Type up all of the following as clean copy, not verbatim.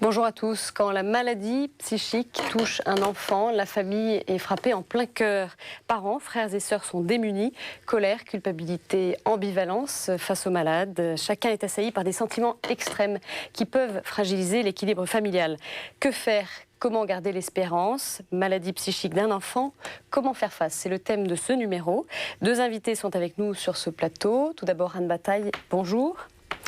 Bonjour à tous. Quand la maladie psychique touche un enfant, la famille est frappée en plein cœur. Parents, frères et sœurs sont démunis. Colère, culpabilité, ambivalence face aux malades. Chacun est assailli par des sentiments extrêmes qui peuvent fragiliser l'équilibre familial. Que faire ? Comment garder l'espérance? Maladie psychique d'un enfant, comment faire face? C'est le thème de ce numéro. Deux invités sont avec nous sur ce plateau. Tout d'abord, Anne Bataille, bonjour.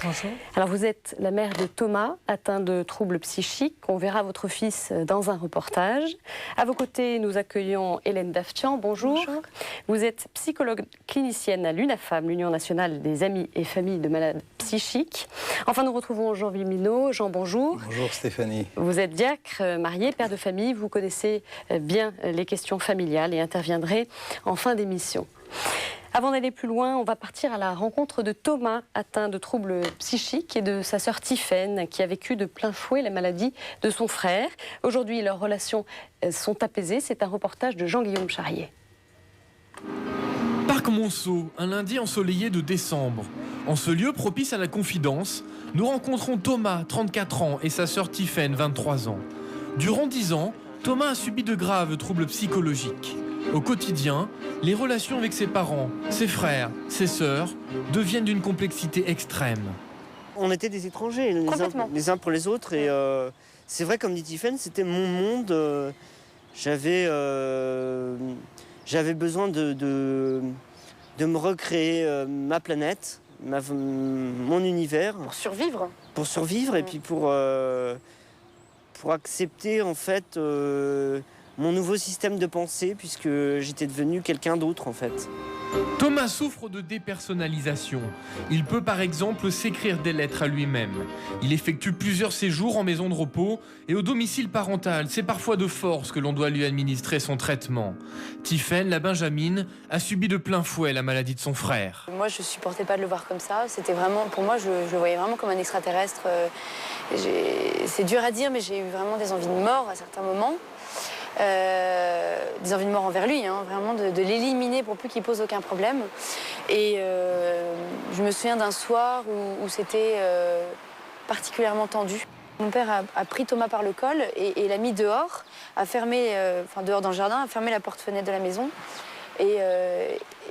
Bonjour. Alors vous êtes la mère de Thomas, atteint de troubles psychiques. On verra votre fils dans un reportage. À vos côtés, nous accueillons Hélène Daftian. Bonjour. Bonjour. Vous êtes psychologue clinicienne à l'UNAFAM, l'Union nationale des amis et familles de malades psychiques. Enfin, nous retrouvons Jean Vimino. Jean, bonjour. Bonjour Stéphanie. Vous êtes diacre, marié, père de famille. Vous connaissez bien les questions familiales et interviendrez en fin d'émission. Avant d'aller plus loin, on va partir à la rencontre de Thomas, atteint de troubles psychiques, et de sa sœur Tiffaine, qui a vécu de plein fouet la maladie de son frère. Aujourd'hui, leurs relations sont apaisées. C'est un reportage de Jean-Guillaume Charrier. Parc Monceau, un lundi ensoleillé de décembre. En ce lieu propice à la confidence, nous rencontrons Thomas, 34 ans, et sa sœur Tiffaine, 23 ans. Durant 10 ans, Thomas a subi de graves troubles psychologiques. Au quotidien, les relations avec ses parents, ses frères, ses sœurs deviennent d'une complexité extrême. On était des étrangers les uns pour les autres et c'est vrai, comme dit Tiffaine, c'était mon monde. J'avais besoin de me recréer ma planète, mon univers. Pour survivre. Pour survivre et puis pour accepter en fait mon nouveau système de pensée, puisque j'étais devenu quelqu'un d'autre en fait. Thomas souffre de dépersonnalisation. Il peut par exemple s'écrire des lettres à lui-même. Il effectue plusieurs séjours en maison de repos et au domicile parental. C'est parfois de force que l'on doit lui administrer son traitement. Tiffaine, la Benjamine, a subi de plein fouet la maladie de son frère. Moi, je supportais pas de le voir comme ça. C'était vraiment, pour moi, je le voyais vraiment comme un extraterrestre. C'est dur à dire, mais j'ai eu vraiment des envies de mort à certains moments. Des envies de mort envers lui, vraiment de l'éliminer pour plus qu'il pose aucun problème. Et je me souviens d'un soir où c'était particulièrement tendu. Mon père a pris Thomas par le col et l'a mis dehors, a fermé, dehors dans le jardin, a fermé la porte-fenêtre de la maison. Et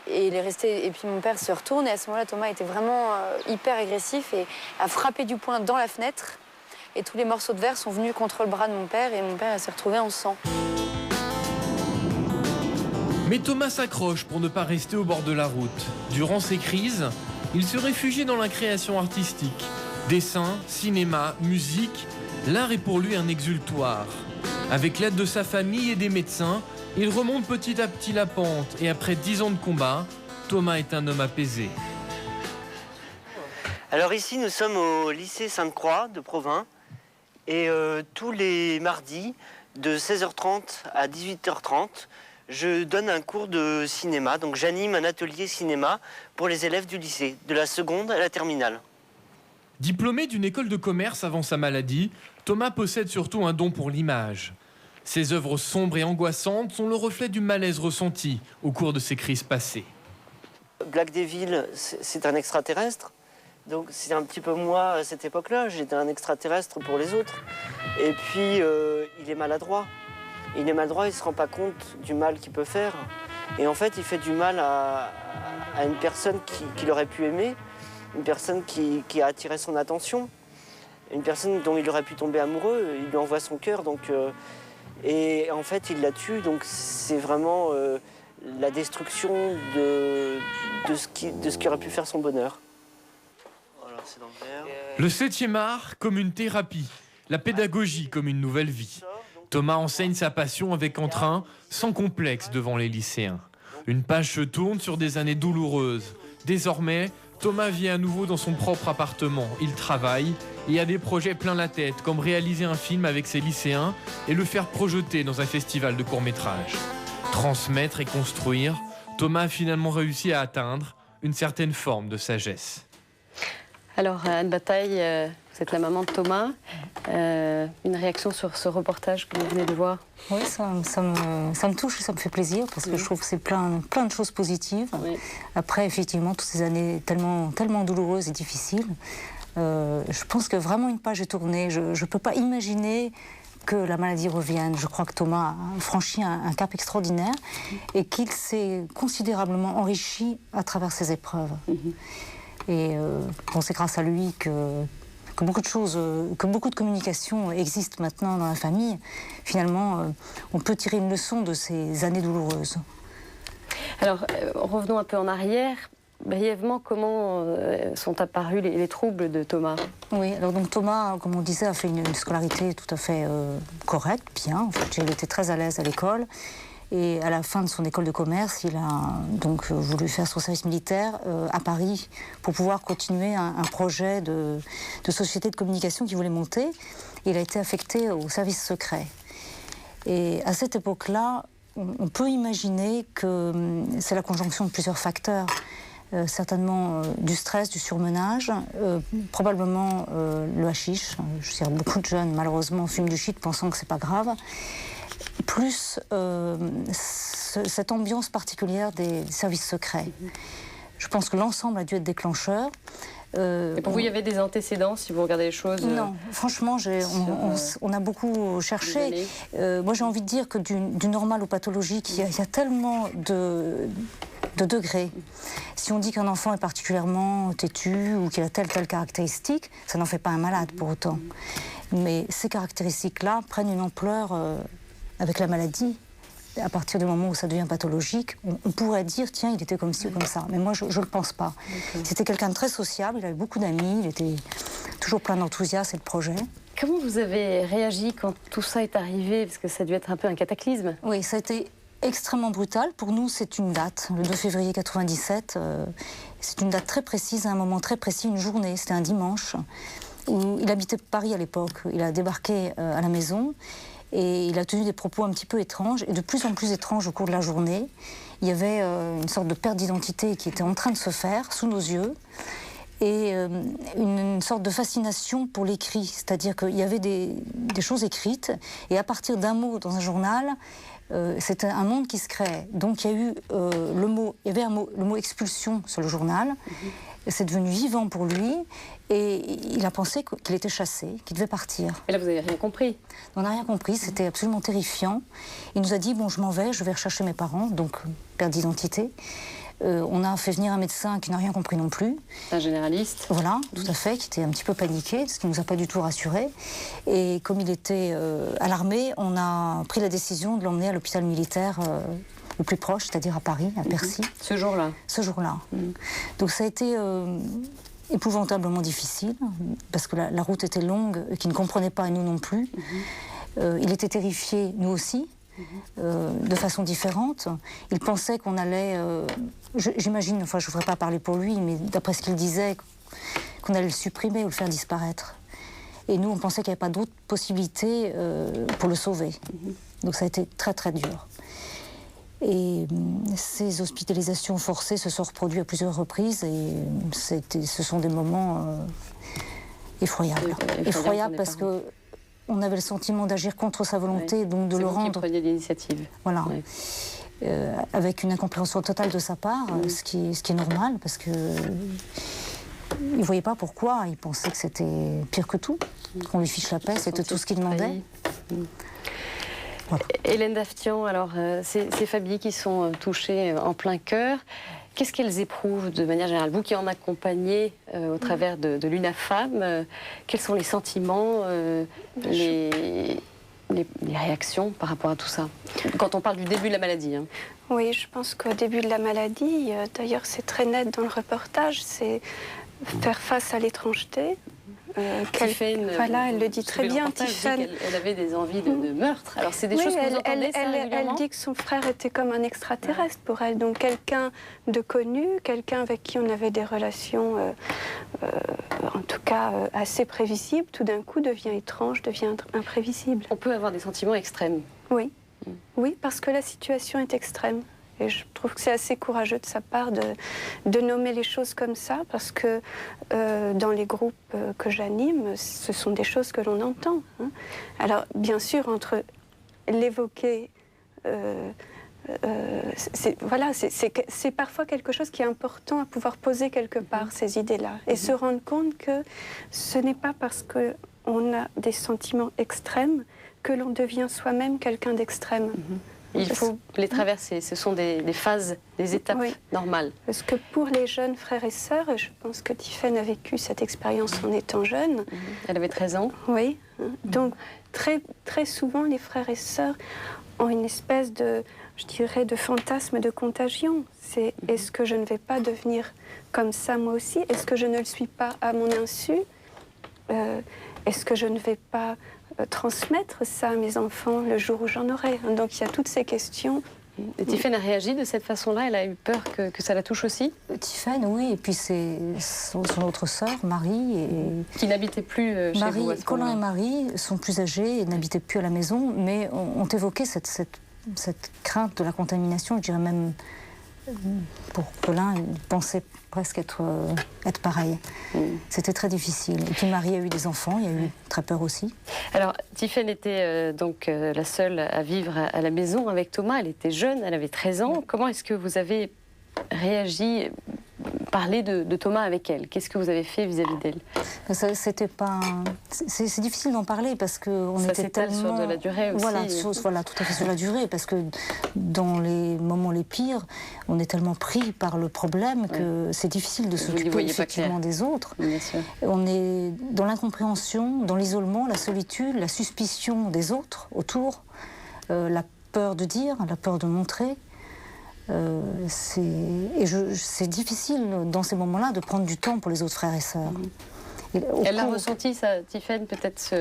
il est resté. Et puis mon père se retourne et à ce moment-là, Thomas était vraiment hyper agressif et a frappé du poing dans la fenêtre. Et tous les morceaux de verre sont venus contre le bras de mon père et mon père s'est retrouvé en sang. Mais Thomas s'accroche pour ne pas rester au bord de la route. Durant ces crises, il se réfugie dans la création artistique. Dessin, cinéma, musique, l'art est pour lui un exutoire. Avec l'aide de sa famille et des médecins, il remonte petit à petit la pente et après 10 ans de combat, Thomas est un homme apaisé. Alors ici, nous sommes au lycée Sainte-Croix de Provins et tous les mardis de 16h30 à 18h30, je donne un cours de cinéma. Donc j'anime un atelier cinéma pour les élèves du lycée, de la seconde à la terminale. Diplômé d'une école de commerce avant sa maladie, Thomas possède surtout un don pour l'image. Ses œuvres sombres et angoissantes sont le reflet du malaise ressenti au cours de ses crises passées. Black Devil, c'est un extraterrestre. Donc c'est un petit peu moi à cette époque-là. J'étais un extraterrestre pour les autres. Et puis il est maladroit. Il est maladroit, il ne se rend pas compte du mal qu'il peut faire. Et en fait, il fait du mal à une personne qu'il aurait pu aimer, une personne qui a attiré son attention, une personne dont il aurait pu tomber amoureux. Il lui envoie son cœur. Et en fait, il la tue. Donc c'est vraiment la destruction de ce qui aurait pu faire son bonheur. Voilà, c'est dans le verre. Le 7e art comme une thérapie, la pédagogie comme une nouvelle vie. Thomas enseigne sa passion avec entrain, sans complexe devant les lycéens. Une page se tourne sur des années douloureuses. Désormais, Thomas vit à nouveau dans son propre appartement. Il travaille et a des projets plein la tête, comme réaliser un film avec ses lycéens et le faire projeter dans un festival de court-métrage. Transmettre et construire, Thomas a finalement réussi à atteindre une certaine forme de sagesse. Alors, Anne Bataille, vous êtes la maman de Thomas. Une réaction sur ce reportage que vous venez de voir? Oui, ça me touche et ça me fait plaisir parce que je trouve que c'est plein de choses positives. Oui. Après, effectivement, toutes ces années tellement douloureuses et difficiles, Je pense que vraiment une page est tournée. Je ne peux pas imaginer que la maladie revienne. Je crois que Thomas a franchi un cap extraordinaire et qu'il s'est considérablement enrichi à travers ces épreuves. Et bon, c'est grâce à lui que beaucoup de choses, que beaucoup de communication existent maintenant dans la famille. Finalement, on peut tirer une leçon de ces années douloureuses. Alors, revenons un peu en arrière. Brièvement, comment sont apparus les troubles de Thomas? Oui, alors donc Thomas, comme on disait, a fait une scolarité tout à fait correcte, bien. En fait, il était très à l'aise à l'école. Et à la fin de son école de commerce, il a donc voulu faire son service militaire à Paris pour pouvoir continuer un projet de société de communication qu'il voulait monter. Il a été affecté au service secret. Et à cette époque-là, on peut imaginer que c'est la conjonction de plusieurs facteurs. Certainement du stress, du surmenage, probablement le hashish. Je veux dire, beaucoup de jeunes, malheureusement, fument du shit pensant que c'est pas grave. Plus cette ambiance particulière des services secrets. Je pense que l'ensemble a dû être déclencheur. Et pour vous, il y avait des antécédents, si vous regardez les choses? Non, franchement, on a beaucoup cherché. Moi, j'ai envie de dire que du normal au pathologique, il y a tellement de degrés. Si on dit qu'un enfant est particulièrement têtu ou qu'il a telle caractéristique, ça n'en fait pas un malade pour autant. Mais ces caractéristiques-là prennent une ampleur avec la maladie. À partir du moment où ça devient pathologique, on pourrait dire, tiens, il était comme ci ou comme ça. Mais moi, je ne le pense pas. C'était quelqu'un de très sociable, il avait beaucoup d'amis, il était toujours plein d'enthousiasme et de projets. Comment vous avez réagi quand tout ça est arrivé? Parce que ça a dû être un peu un cataclysme. Oui, ça a été extrêmement brutal. Pour nous, c'est une date, le 2 février 97. C'est une date très précise, à un moment très précis, une journée. C'était un dimanche. Il habitait Paris à l'époque. Il a débarqué à la maison et il a tenu des propos un petit peu étranges et de plus en plus étranges au cours de la journée. Il y avait une sorte de perte d'identité qui était en train de se faire sous nos yeux et une sorte de fascination pour l'écrit. C'est-à-dire qu'il y avait des choses écrites et à partir d'un mot dans un journal, c'était un monde qui se créait. Donc il y a eu le mot expulsion sur le journal. C'est devenu vivant pour lui et il a pensé qu'il était chassé, qu'il devait partir. Et là, vous n'avez rien compris? On n'a rien compris, c'était absolument terrifiant. Il nous a dit, bon, je m'en vais, je vais rechercher mes parents, donc perte d'identité. On a fait venir un médecin qui n'a rien compris non plus. Un généraliste? Voilà, tout à fait, qui était un petit peu paniqué, ce qui ne nous a pas du tout rassurés. Et comme il était alarmé, on a pris la décision de l'emmener à l'hôpital militaire le plus proche, c'est-à-dire à Paris, à Percy. Ce jour-là? Ce jour-là. Donc ça a été épouvantablement difficile, parce que la route était longue, qu'il ne comprenait pas, et nous non plus. Il était terrifié, nous aussi. De façon différente. Il pensait qu'on allait, j'imagine, enfin je ne voudrais pas parler pour lui, mais d'après ce qu'il disait, qu'on allait le supprimer ou le faire disparaître. Et nous, on pensait qu'il n'y avait pas d'autre possibilité pour le sauver. Donc ça a été très très dur. Et ces hospitalisations forcées se sont reproduites à plusieurs reprises et ce sont des moments effroyables. Effroyables parce que on avait le sentiment d'agir contre sa volonté, donc de le rendre... C'est vous qui preniez l'initiative. Voilà. Avec une incompréhension totale de sa part, ce qui est normal, parce que il ne voyait pas pourquoi. Il pensait que c'était pire que tout, qu'on lui fiche la paix, c'était tout ce qu'il demandait. Voilà. Hélène Daftian, alors, ces familles qui sont touchées en plein cœur, qu'est-ce qu'elles éprouvent de manière générale? Vous qui en accompagnez au travers de l'UNAFAM, quels sont les sentiments, les réactions par rapport à tout ça? Quand on parle du début de la maladie. Hein. Oui, je pense qu'au début de la maladie, d'ailleurs c'est très net dans le reportage, c'est faire face à l'étrangeté. Voilà, elle le dit très bien, Tiffany. Elle avait des envies de meurtre. Alors c'est des choses que vous entendez ça régulièrement ? Elle dit que son frère était comme un extraterrestre pour elle, donc quelqu'un de connu, quelqu'un avec qui on avait des relations, en tout cas assez prévisibles, tout d'un coup devient étrange, devient imprévisible. On peut avoir des sentiments extrêmes. Oui, oui, parce que la situation est extrême. Et je trouve que c'est assez courageux de sa part de nommer les choses comme ça, parce que dans les groupes que j'anime, ce sont des choses que l'on entend. Hein. Alors, bien sûr, entre l'évoquer c'est parfois quelque chose qui est important à pouvoir poser quelque part, ces idées-là, et se rendre compte que ce n'est pas parce qu'on a des sentiments extrêmes que l'on devient soi-même quelqu'un d'extrême. Il faut les traverser, ce sont des phases, des étapes normales. Parce que pour les jeunes frères et sœurs, et je pense que Tiffaine a vécu cette expérience en étant jeune. Elle avait 13 ans. Oui, donc très, très souvent les frères et sœurs ont une espèce de, je dirais, de fantasme de contagion. C'est est-ce que je ne vais pas devenir comme ça moi aussi? Est-ce que je ne le suis pas à mon insu? Est-ce que je ne vais pas transmettre ça à mes enfants le jour où j'en aurai? Donc il y a toutes ces questions. Et Tiffaine a réagi de cette façon-là? Elle a eu peur que ça la touche aussi? Tiffaine, oui, et puis c'est son autre sœur, Marie. Qui n'habitait plus chez vous à ce Colin et moment-là. Marie sont plus âgés et n'habitaient plus à la maison, mais ont évoqué cette crainte de la contamination, je dirais même, pour Colin, il pensait presque être pareil. C'était très difficile. Et puis Marie a eu des enfants, il a eu très peur aussi. Alors, Tiffaine était donc la seule à vivre à la maison avec Thomas. Elle était jeune, elle avait 13 ans. Comment est-ce que vous avez réagi, parlé de Thomas avec elle? Qu'est-ce que vous avez fait vis-à-vis d'elle? C'était pas... C'est difficile d'en parler parce qu'on Ça était s'étale tellement... sur de la durée aussi. Voilà, tout à fait sur la durée, parce que dans les moments les pires, on est tellement pris par le problème que c'est difficile de s'occuper effectivement des autres. Bien sûr. On est dans l'incompréhension, dans l'isolement, la solitude, la suspicion des autres autour, la peur de dire, la peur de montrer. C'est difficile dans ces moments-là de prendre du temps pour les autres frères et sœurs. Elle a ressenti, ça, Tiffaine, peut-être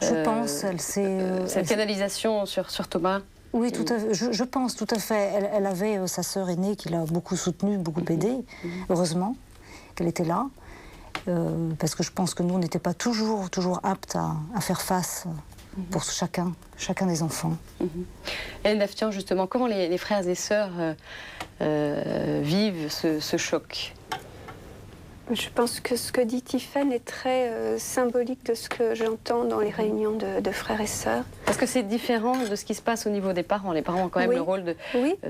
je pense, cette canalisation sur Thomas. Oui, tout à fait. Je pense, tout à fait. Elle avait sa sœur aînée qui l'a beaucoup soutenue, beaucoup aidée. Heureusement qu'elle était là. Parce que je pense que nous, on n'était pas toujours aptes à faire face pour chacun des enfants. Hélène Daftian, justement, comment les frères et sœurs vivent ce choc? Je pense que ce que dit Tiffaine est très symbolique de ce que j'entends dans les réunions de frères et sœurs. Parce que c'est différent de ce qui se passe au niveau des parents. Les parents ont quand même le rôle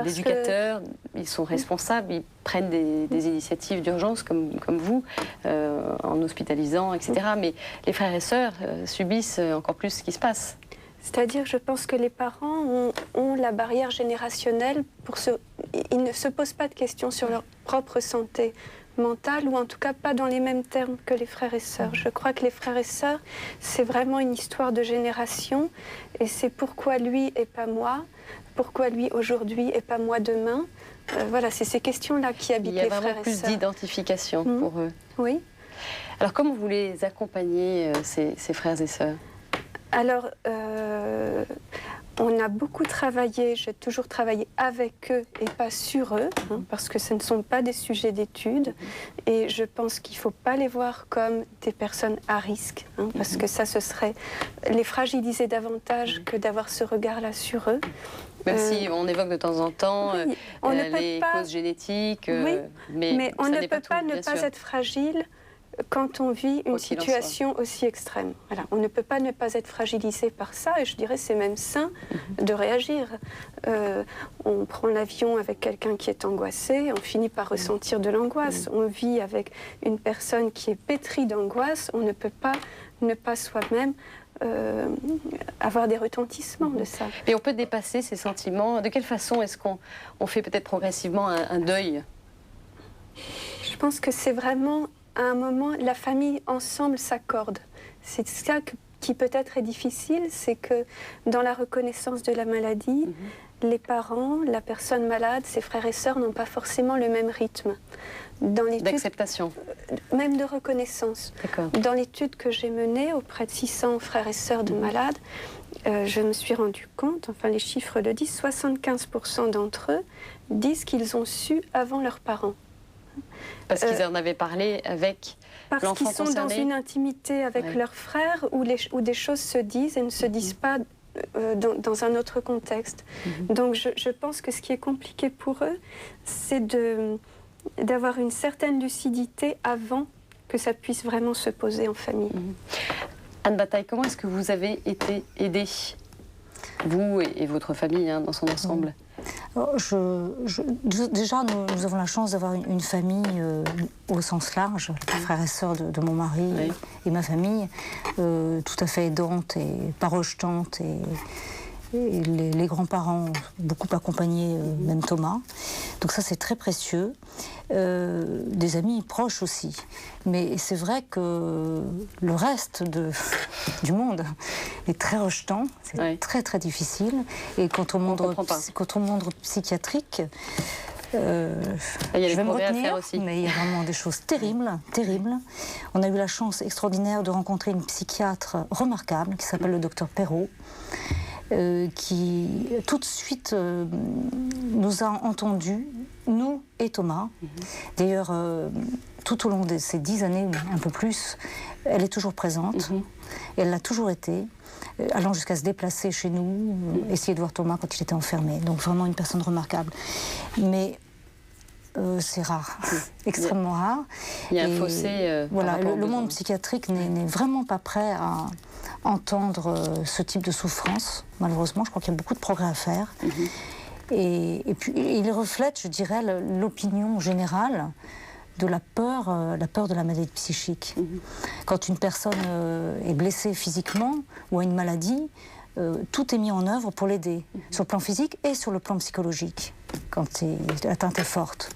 d'éducateurs, ils sont responsables, ils prennent des initiatives d'urgence comme vous, en hospitalisant, etc. Mais les frères et sœurs subissent encore plus ce qui se passe. C'est-à-dire, je pense que les parents ont la barrière générationnelle ils ne se posent pas de questions sur leur propre santé mentale, ou en tout cas pas dans les mêmes termes que les frères et sœurs. Je crois que les frères et sœurs, c'est vraiment une histoire de génération, et c'est pourquoi lui et pas moi, pourquoi lui aujourd'hui et pas moi demain. Voilà, c'est ces questions-là qui habitent les frères et sœurs. Il y a vraiment plus d'identification pour eux. Oui. Alors comment vous les accompagnez, ces frères et sœurs? Alors, on a beaucoup travaillé, j'ai toujours travaillé avec eux et pas sur eux, parce que ce ne sont pas des sujets d'études. Et je pense qu'il ne faut pas les voir comme des personnes à risque, parce que ça, ce serait les fragiliser davantage que d'avoir ce regard-là sur eux. Même si on évoque de temps en temps les causes génétiques, mais on ne peut pas ne pas être fragile quand on vit une situation aussi extrême. Voilà. On ne peut pas ne pas être fragilisé par ça, et je dirais c'est même sain de réagir. On prend l'avion avec quelqu'un qui est angoissé, on finit par ressentir de l'angoisse. On vit avec une personne qui est pétrie d'angoisse, on ne peut pas ne pas soi-même avoir des retentissements de ça. Et on peut dépasser ces sentiments. De quelle façon est-ce qu'on fait peut-être progressivement un deuil? Je pense que c'est vraiment... À un moment, la famille ensemble s'accorde. C'est ça qui peut-être est difficile, c'est que dans la reconnaissance de la maladie, les parents, la personne malade, ses frères et sœurs n'ont pas forcément le même rythme. D'acceptation. Même de reconnaissance. Dans l'étude que j'ai menée auprès de 600 frères et sœurs de malades, je me suis rendu compte, enfin les chiffres le disent, 75% d'entre eux disent qu'ils ont su avant leurs parents. Parce qu'ils en avaient parlé avec l'enfant concerné. Parce qu'ils sont dans une intimité avec leurs frères où des choses se disent et ne se disent pas dans un autre contexte. Donc je pense que ce qui est compliqué pour eux, c'est d'avoir une certaine lucidité avant que ça puisse vraiment se poser en famille. Anne Bataille, comment est-ce que vous avez été aidée, vous et votre famille dans son ensemble? Déjà, nous avons la chance d'avoir une famille au sens large, les frères et sœurs de mon mari et ma famille, tout à fait aidante et pas rejetante. Et les grands-parents beaucoup accompagnés, même Thomas. Donc ça, c'est très précieux. Des amis proches aussi. Mais c'est vrai que le reste du monde est très rejetant. C'est très, très difficile. Et quant au monde psychiatrique, il y a je vais me retenir, aussi. Mais il y a vraiment des choses terribles, terribles. On a eu la chance extraordinaire de rencontrer une psychiatre remarquable qui s'appelle le docteur Perrault, qui tout de suite nous a entendus, nous et Thomas. D'ailleurs, tout au long de ces 10 années, un peu plus, elle est toujours présente. Et elle l'a toujours été, allant jusqu'à se déplacer chez nous, essayer de voir Thomas quand il était enfermé. Donc vraiment une personne remarquable. Mais c'est rare, extrêmement rare. Il y a un fossé. Voilà, le monde psychiatrique n'est vraiment pas prêt à entendre ce type de souffrance. Malheureusement, je crois qu'il y a beaucoup de progrès à faire. Et puis, il reflète, je dirais, l'opinion générale de la peur de la maladie psychique. Quand une personne est blessée physiquement ou a une maladie, tout est mis en œuvre pour l'aider, sur le plan physique et sur le plan psychologique, quand l'atteinte est forte.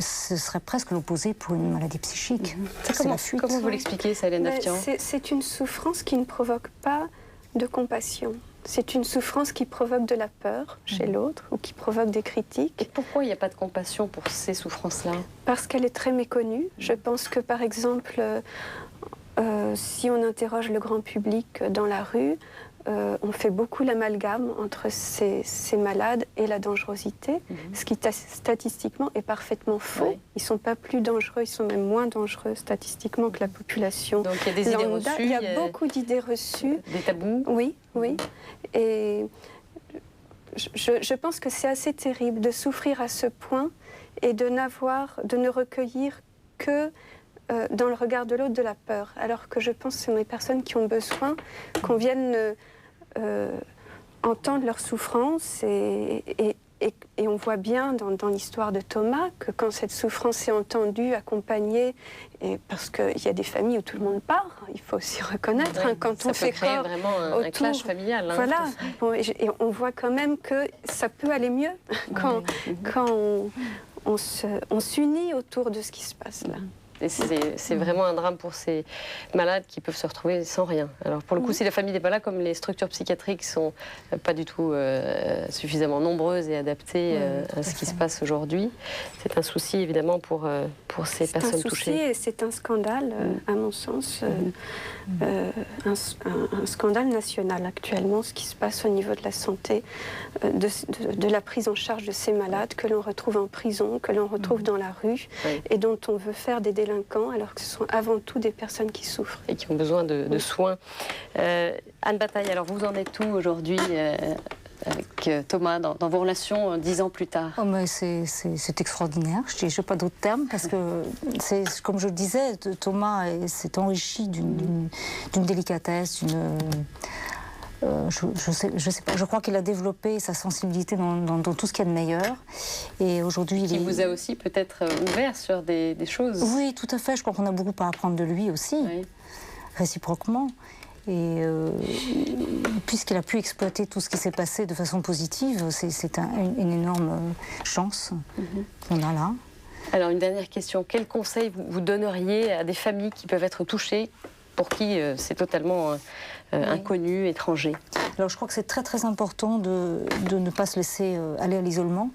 Ce serait presque l'opposé pour une maladie psychique. C'est la fuite. Comment vous l'expliquez, ça, Hélène Naftian ? C'est une souffrance qui ne provoque pas de compassion. C'est une souffrance qui provoque de la peur chez l'autre ou qui provoque des critiques. Et pourquoi il n'y a pas de compassion pour ces souffrances-là ? Parce qu'elle est très méconnue. Je pense que, par exemple, si on interroge le grand public dans la rue, on fait beaucoup l'amalgame entre ces malades et la dangerosité, ce qui statistiquement est parfaitement faux. Ils ne sont pas plus dangereux, ils sont même moins dangereux statistiquement que la population. Donc il y a des idées reçues. Il y a beaucoup d'idées reçues. Des tabous. Oui. Et je pense que c'est assez terrible de souffrir à ce point et de ne recueillir que dans le regard de l'autre de la peur. Alors que je pense que ce sont des personnes qui ont besoin qu'on vienne entendre leur souffrance et on voit bien dans l'histoire de Thomas que quand cette souffrance est entendue, accompagnée, et parce qu'il y a des familles où tout le monde part, il faut aussi reconnaître, quand on fait créer vraiment un clash familial. Voilà, et on voit quand même que ça peut aller mieux quand on s'unit autour de ce qui se passe là. Et c'est vraiment un drame pour ces malades qui peuvent se retrouver sans rien. Alors pour le coup, si la famille n'est pas là, comme les structures psychiatriques sont pas du tout suffisamment nombreuses et adaptées à ce qui se passe aujourd'hui, c'est un souci évidemment pour ces personnes touchées. C'est un scandale, à mon sens, un scandale national actuellement, ce qui se passe au niveau de la santé, de la prise en charge de ces malades que l'on retrouve en prison, que l'on retrouve dans la rue, et dont on veut faire des délinquants, alors que ce sont avant tout des personnes qui souffrent. Et qui ont besoin de soins. Anne Bataille, alors vous en êtes où aujourd'hui avec Thomas dans vos relations 10 ans plus tard? C'est extraordinaire, je n'ai pas d'autres termes, parce que, comme je le disais, Thomas s'est enrichi d'une délicatesse, je sais pas, je crois qu'il a développé sa sensibilité dans tout ce qu'il y a de meilleur. Et aujourd'hui, il vous a aussi peut-être ouvert sur des choses. Oui, tout à fait. Je crois qu'on a beaucoup à apprendre de lui aussi, réciproquement. Et puisqu'il a pu exploiter tout ce qui s'est passé de façon positive, c'est une énorme chance qu'on a là. Alors, une dernière question. Quel conseil vous donneriez à des familles qui peuvent être touchées, pour qui c'est totalement inconnu, étranger? Alors je crois que c'est très très important de ne pas se laisser aller à l'isolement.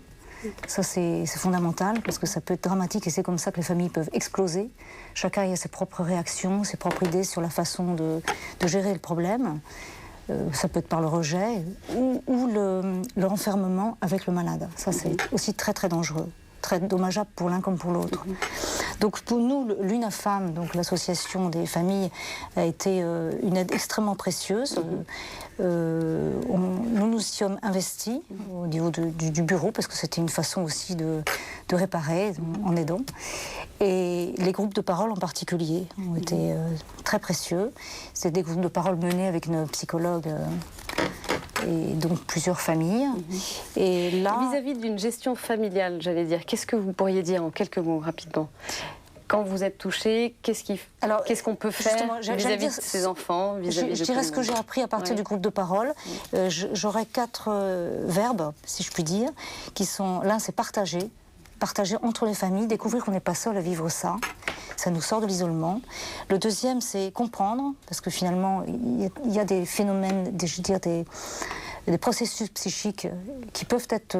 Ça c'est fondamental, parce que ça peut être dramatique et c'est comme ça que les familles peuvent exploser. Chacun a ses propres réactions, ses propres idées sur la façon de gérer le problème. Ça peut être par le rejet ou le renfermement avec le malade. Ça c'est aussi très très dangereux, très dommageable pour l'un comme pour l'autre. Donc pour nous, l'UNAFAM, donc l'association des familles, a été une aide extrêmement précieuse. Nous nous sommes investis au niveau du bureau, parce que c'était une façon aussi de réparer en aidant. Et les groupes de parole en particulier ont été très précieux. C'est des groupes de parole menés avec une psychologue et donc plusieurs familles. Et là, vis-à-vis d'une gestion familiale, j'allais dire, qu'est-ce que vous pourriez dire en quelques mots rapidement? Quand vous êtes touché, qu'est-ce qu'on peut faire vis-à-vis de ses enfants, vis-à-vis je dirais ce que j'ai appris à partir du groupe de parole. J'aurais 4 verbes, si je puis dire, qui sont... L'un, c'est partager entre les familles, découvrir qu'on n'est pas seul à vivre ça. Ça nous sort de l'isolement. Le deuxième, c'est comprendre, parce que finalement, il y a des phénomènes, des processus psychiques qui peuvent être...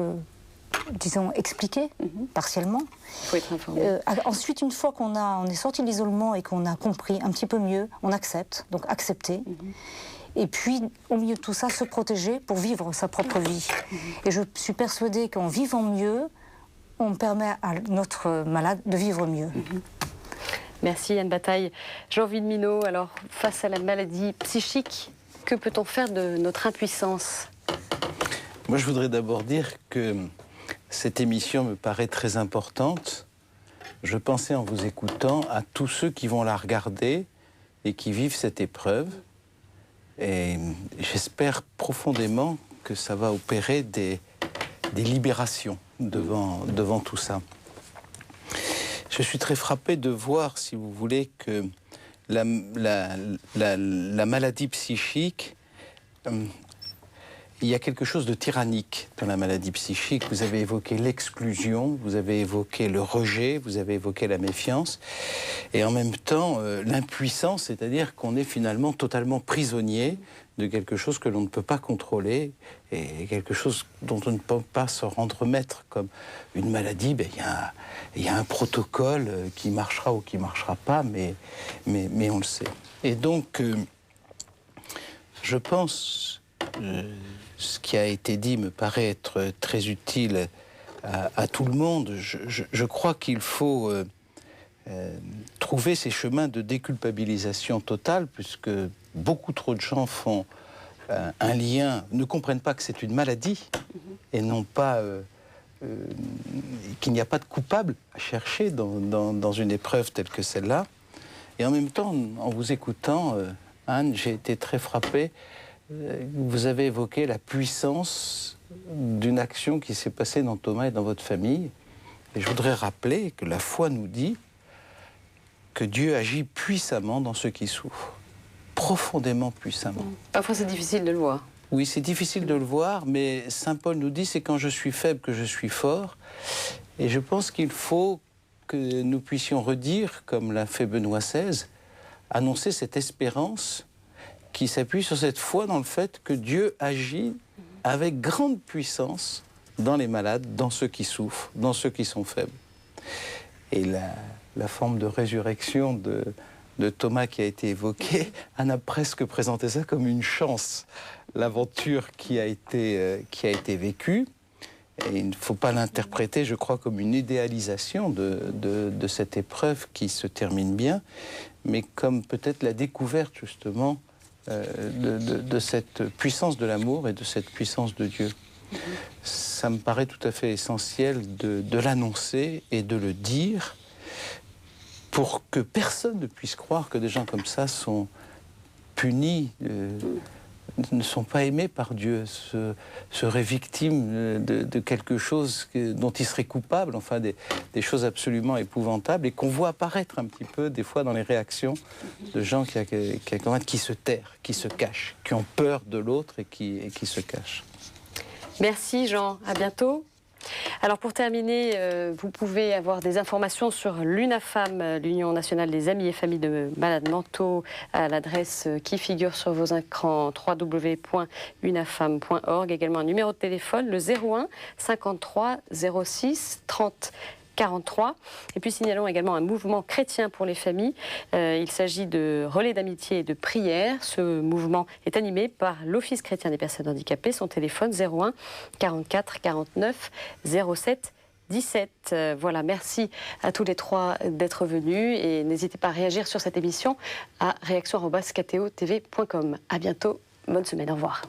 disons, expliquer partiellement. Il faut être informé. Ensuite, une fois on est sorti de l'isolement et qu'on a compris un petit peu mieux, on accepte, donc accepter. Et puis, au milieu de tout ça, se protéger pour vivre sa propre vie. Et je suis persuadée qu'en vivant mieux, on permet à notre malade de vivre mieux. Merci Anne Bataille. Jean Villeminot, alors, face à la maladie psychique, que peut-on faire de notre impuissance? Moi, je voudrais d'abord dire que cette émission me paraît très importante. Je pensais en vous écoutant à tous ceux qui vont la regarder et qui vivent cette épreuve. Et j'espère profondément que ça va opérer des libérations devant tout ça. Je suis très frappé de voir, si vous voulez, que la maladie psychique... il y a quelque chose de tyrannique dans la maladie psychique. Vous avez évoqué l'exclusion, vous avez évoqué le rejet, vous avez évoqué la méfiance. Et en même temps, l'impuissance, c'est-à-dire qu'on est finalement totalement prisonnier de quelque chose que l'on ne peut pas contrôler et quelque chose dont on ne peut pas se rendre maître. Comme une maladie, il y a un protocole qui marchera ou qui ne marchera pas, mais on le sait. Et donc, je pense... ce qui a été dit me paraît être très utile à tout le monde. Je crois qu'il faut trouver ces chemins de déculpabilisation totale, puisque beaucoup trop de gens font un lien, ne comprennent pas que c'est une maladie et non pas qu'il n'y a pas de coupable à chercher dans une épreuve telle que celle-là. Et en même temps, en vous écoutant, Anne, j'ai été très frappé. Vous avez évoqué la puissance d'une action qui s'est passée dans Thomas et dans votre famille. Et je voudrais rappeler que la foi nous dit que Dieu agit puissamment dans ceux qui souffrent. Profondément puissamment. Parfois, c'est difficile de le voir. Oui, c'est difficile de le voir, mais Saint Paul nous dit c'est quand je suis faible que je suis fort. Et je pense qu'il faut que nous puissions redire, comme l'a fait Benoît XVI, annoncer cette espérance qui s'appuie sur cette foi dans le fait que Dieu agit avec grande puissance dans les malades, dans ceux qui souffrent, dans ceux qui sont faibles. Et la forme de résurrection de Thomas qui a été évoquée, Anne a presque présenté ça comme une chance, l'aventure qui a été vécue. Et il ne faut pas l'interpréter, je crois, comme une idéalisation de cette épreuve qui se termine bien, mais comme peut-être la découverte, justement, de cette puissance de l'amour et de cette puissance de Dieu. Ça me paraît tout à fait essentiel de l'annoncer et de le dire pour que personne ne puisse croire que des gens comme ça sont punis, ne sont pas aimés par Dieu, seraient victimes de quelque chose dont ils seraient coupables, enfin des choses absolument épouvantables, et qu'on voit apparaître un petit peu des fois dans les réactions de gens qui se terrent, qui se cachent, qui ont peur de l'autre et qui se cachent. Merci Jean, à bientôt. Alors pour terminer, vous pouvez avoir des informations sur l'UNAFAM, l'Union nationale des amis et familles de malades mentaux, à l'adresse qui figure sur vos écrans www.unafam.org. Également un numéro de téléphone, le 01 53 06 30 43. Et puis signalons également un mouvement chrétien pour les familles. Il s'agit de relais d'amitié et de prière. Ce mouvement est animé par l'Office chrétien des personnes handicapées. Son téléphone 01 44 49 07 17. Voilà, merci à tous les trois d'être venus et n'hésitez pas à réagir sur cette émission à réaction@kto-tv.com. À bientôt, bonne semaine, au revoir.